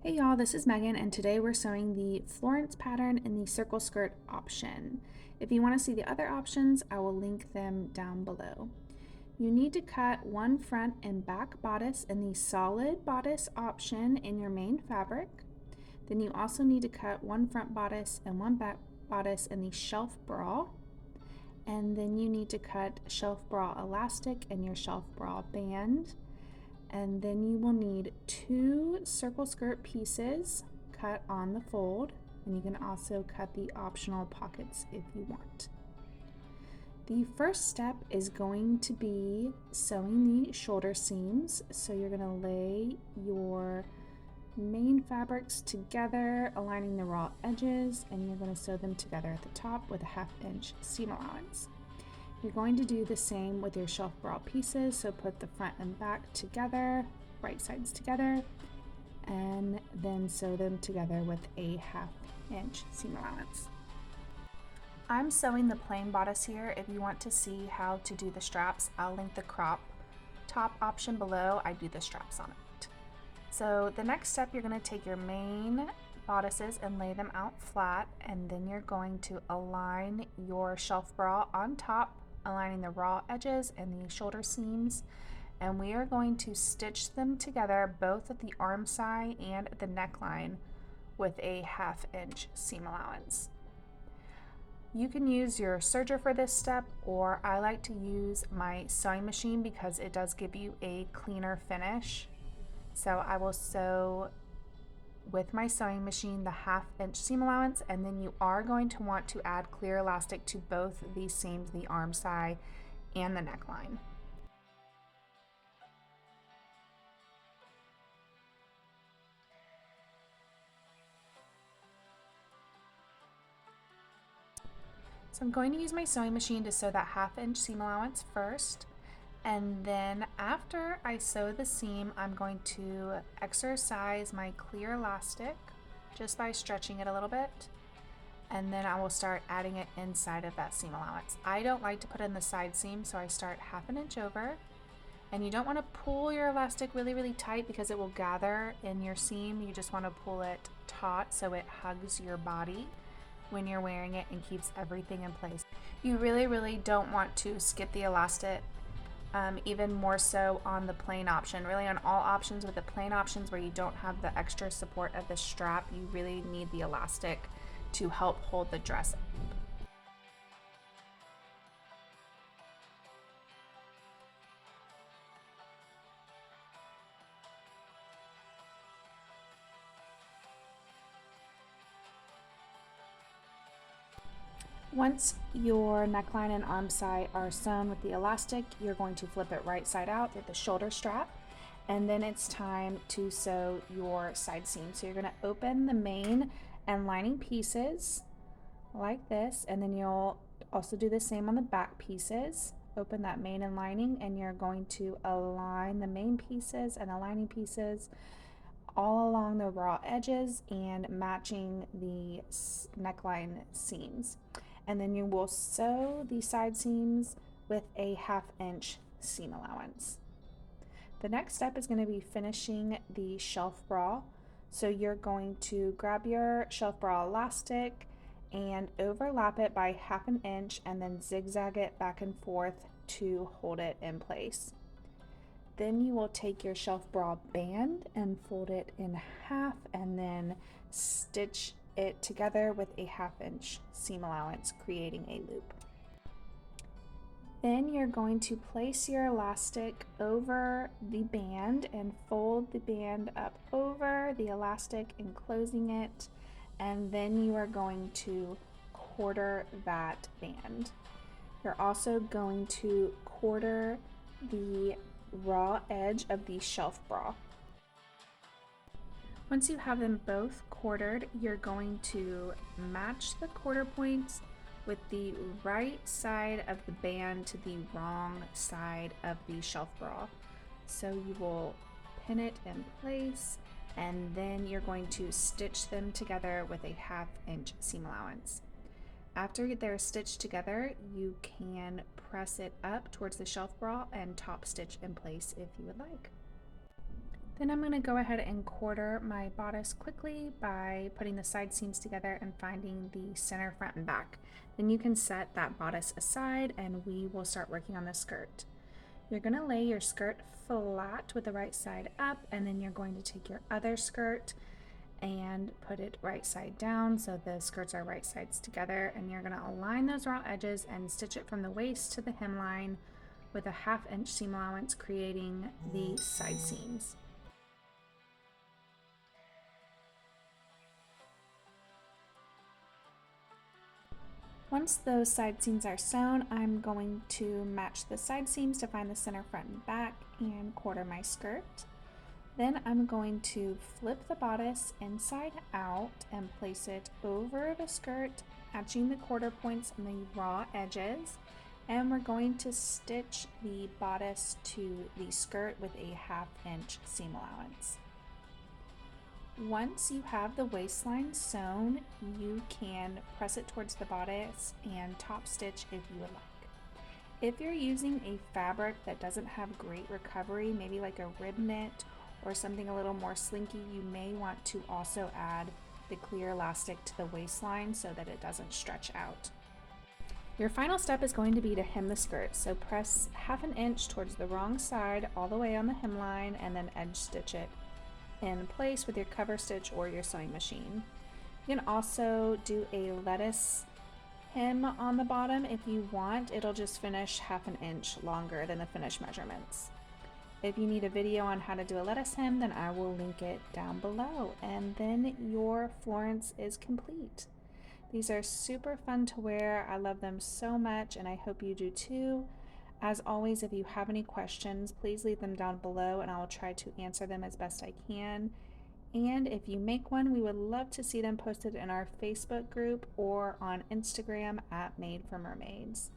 Hey y'all, this is Megan and today we're sewing the Florence pattern in the circle skirt option. If you want to see the other options, I will link them down below. You need to cut one front and back bodice in the solid bodice option in your main fabric. Then you also need to cut one front bodice and one back bodice in the shelf bra. And then you need to cut shelf bra elastic and your shelf bra band. And then you will need 2 circle skirt pieces cut on the fold, and you can also cut the optional pockets if you want. The first step is going to be sewing the shoulder seams. So you're going to lay your main fabrics together, aligning the raw edges, and you're going to sew them together at the top with a 1/2 inch seam allowance. You're going to do the same with your shelf bra pieces, so put the front and back together, right sides together, and then sew them together with a 1/2 inch seam allowance. I'm sewing the plain bodice here. If you want to see how to do the straps, I'll link the crop top option below. I do the straps on it. So the next step, you're going to take your main bodices and lay them out flat, and then you're going to align your shelf bra on top, aligning the raw edges and the shoulder seams, and we are going to stitch them together both at the arm side and the neckline with a 1/2 inch seam allowance. You can use your serger for this step, or I like to use my sewing machine because it does give you a cleaner finish. So I will sew with my sewing machine the 1/2 inch seam allowance, and then you are going to want to add clear elastic to both these seams, the arm side and the neckline. So I'm going to use my sewing machine to sew that 1/2 inch seam allowance first. And then after I sew the seam, I'm going to exercise my clear elastic just by stretching it a little bit. And then I will start adding it inside of that seam allowance. I don't like to put in the side seam, so I start 1/2 inch over. And you don't want to pull your elastic really tight because it will gather in your seam. You just want to pull it taut so it hugs your body when you're wearing it and keeps everything in place. You really don't want to skip the elastic. Even more so on the plain option. Really on all options, with the plain options where you don't have the extra support of the strap, you really need the elastic to help hold the dress up. Once your neckline and arm side are sewn with the elastic, you're going to flip it right side out through the shoulder strap, and then it's time to sew your side seam. So you're going to open the main and lining pieces like this, and then you'll also do the same on the back pieces. Open that main and lining, and you're going to align the main pieces and the lining pieces all along the raw edges and matching the neckline seams. And then you will sew the side seams with a 1/2 inch seam allowance. The next step is going to be finishing the shelf bra. So you're going to grab your shelf bra elastic and overlap it by 1/2 inch and then zigzag it back and forth to hold it in place. Then you will take your shelf bra band and fold it in half and then stitch it together with a 1/2 inch seam allowance, creating a loop. Then you're going to place your elastic over the band and fold the band up over the elastic, enclosing it, and then you are going to quarter that band. You're also going to quarter the raw edge of the shelf bra. Once you have them both quartered, you're going to match the quarter points with the right side of the band to the wrong side of the shelf bra. So you will pin it in place, and then you're going to stitch them together with a 1/2 inch seam allowance. After they're stitched together, you can press it up towards the shelf bra and top stitch in place if you would like. Then I'm going to go ahead and quarter my bodice quickly by putting the side seams together and finding the center, front, and back. Then you can set that bodice aside and we will start working on the skirt. You're going to lay your skirt flat with the right side up, and then you're going to take your other skirt and put it right side down so the skirts are right sides together, and you're going to align those raw edges and stitch it from the waist to the hemline with a 1/2 inch seam allowance, creating the side seams. Once those side seams are sewn, I'm going to match the side seams to find the center, front, and back and quarter my skirt. Then I'm going to flip the bodice inside out and place it over the skirt, matching the quarter points and the raw edges. And we're going to stitch the bodice to the skirt with a 1/2 inch seam allowance. Once you have the waistline sewn, you can press it towards the bodice and top stitch if you would like. If you're using a fabric that doesn't have great recovery, maybe like a rib knit or something a little more slinky, you may want to also add the clear elastic to the waistline so that it doesn't stretch out. Your final step is going to be to hem the skirt, so press 1/2 inch towards the wrong side all the way on the hemline and then edge stitch it in place with your cover stitch or your sewing machine. You can also do a lettuce hem on the bottom if you want. It'll just finish 1/2 inch longer than the finished measurements. If you need a video on how to do a lettuce hem, then I will link it down below. And then your Florence is complete. These are super fun to wear. I love them so much, and I hope you do too. As always, if you have any questions, please leave them down below and I will try to answer them as best I can. And if you make one, we would love to see them posted in our Facebook group or on Instagram at Made for Mermaids.